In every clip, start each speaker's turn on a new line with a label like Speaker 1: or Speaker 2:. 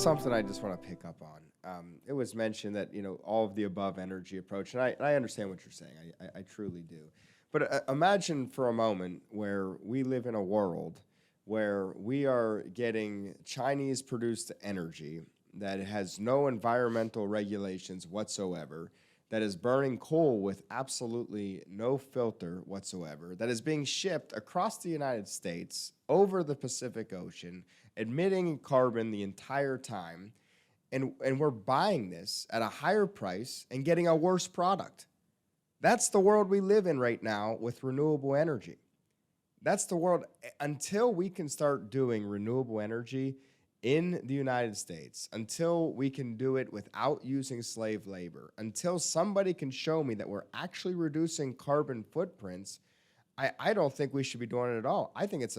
Speaker 1: something I just want to pick up on. It was mentioned that, all of the above energy approach, and I understand what you're saying. I truly do. But imagine for a moment where we live in a world where we are getting Chinese-produced energy that has no environmental regulations whatsoever, that is burning coal with absolutely no filter whatsoever, that is being shipped across the United States, over the Pacific Ocean, emitting carbon the entire time, and we're buying this at a higher price and getting a worse product. That's the world we live in right now with renewable energy. That's the world. Until we can start doing renewable energy in the United States, until we can do it without using slave labor, until somebody can show me that we're actually reducing carbon footprints, I don't think we should be doing it at all. I think it's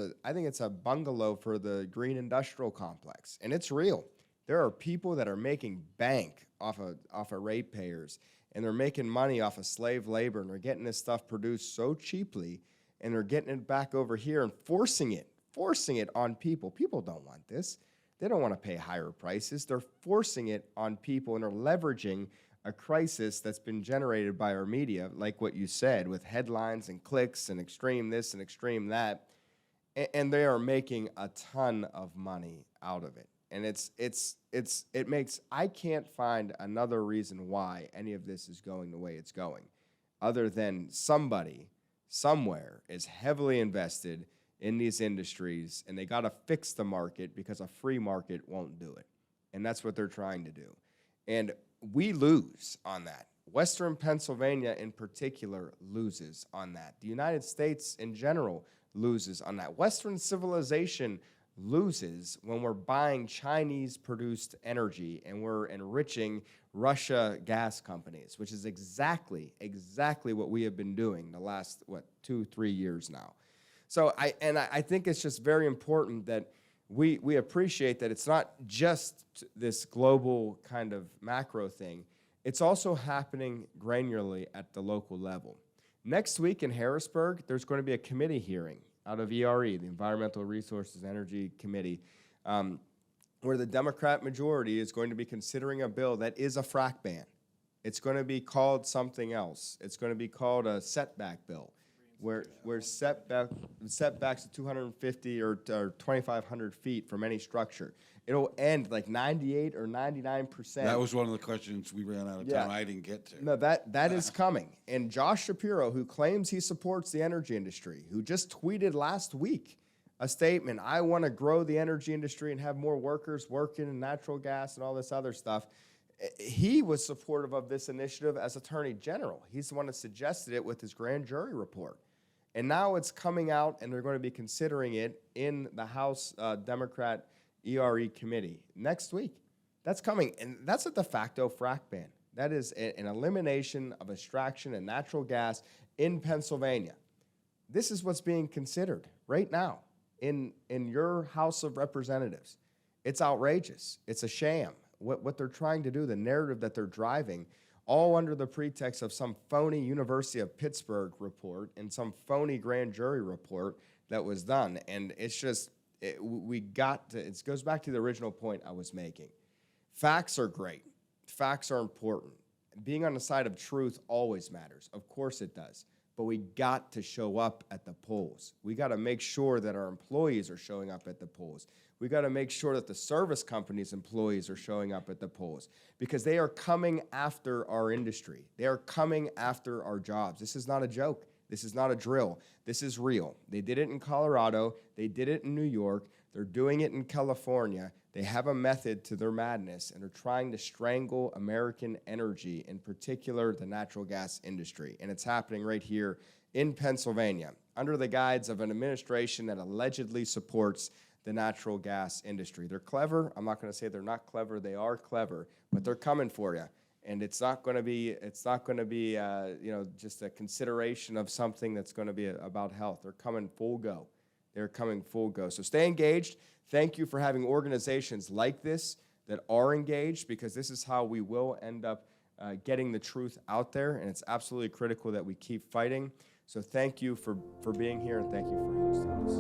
Speaker 1: a bungalow for the green industrial complex, and it's real. There are people that are making bank off of ratepayers, and they're making money off of slave labor, and they're getting this stuff produced so cheaply, and they're getting it back over here and forcing it on people. People don't want this. They don't want to pay higher prices. They're forcing it on people, and they're leveraging a crisis that's been generated by our media, like what you said, with headlines and clicks and extreme this and extreme that, and they are making a ton of money out of it. And I can't find another reason why any of this is going the way it's going, other than somebody somewhere is heavily invested in these industries, and they got to fix the market because a free market won't do it. And that's what they're trying to do. And we lose on that. Western Pennsylvania in particular loses on that. The United States in general loses on that. Western civilization loses when we're buying Chinese-produced energy and we're enriching Russia gas companies, which is exactly what we have been doing the last, 2-3 years now. So I think it's just very important that we appreciate that it's not just this global kind of macro thing. It's also happening granularly at the local level. Next week in Harrisburg, there's going to be a committee hearing out of ERE, the Environmental Resources Energy Committee, where the Democrat majority is going to be considering a bill that is a frack ban. It's going to be called something else. It's going to be called a setback bill, where setbacks of 250 or 2,500 feet from any structure. It'll end like 98 or 99%.
Speaker 2: That was one of the questions we ran out of time. I didn't get to.
Speaker 1: No, that is coming. And Josh Shapiro, who claims he supports the energy industry, who just tweeted last week a statement, I want to grow the energy industry and have more workers working in natural gas and all this other stuff. He was supportive of this initiative as Attorney General. He's the one that suggested it with his grand jury report. And now it's coming out, and they're going to be considering it in the House Democrat ERE committee next week. That's coming, and that's a de facto frack ban. That is an elimination of extraction and natural gas in Pennsylvania. This is what's being considered right now in your House of Representatives. It's outrageous. It's a sham. What they're trying to do, the narrative that they're driving, all under the pretext of some phony University of Pittsburgh report and some phony grand jury report that was done. And it's just, it goes back to the original point I was making. Facts are great. Facts are important. Being on the side of truth always matters. Of course it does. But we got to show up at the polls. We got to make sure that our employees are showing up at the polls. We got to make sure that the service company's employees are showing up at the polls, because they are coming after our industry. They are coming after our jobs. This is not a joke. This is not a drill. This is real. They did it in Colorado. They did it in New York. They're doing it in California. They have a method to their madness, and they're trying to strangle American energy, in particular the natural gas industry. And it's happening right here in Pennsylvania under the guise of an administration that allegedly supports the natural gas industry. They're clever. I'm not going to say they're not clever. They are clever, but they're coming for you. And it's not going to be just a consideration of something that's going to be about health. They're coming full go. They're coming full go. So stay engaged. Thank you for having organizations like this that are engaged, because this is how we will end up getting the truth out there, and it's absolutely critical that we keep fighting. So thank you for being here, and thank you for hosting this.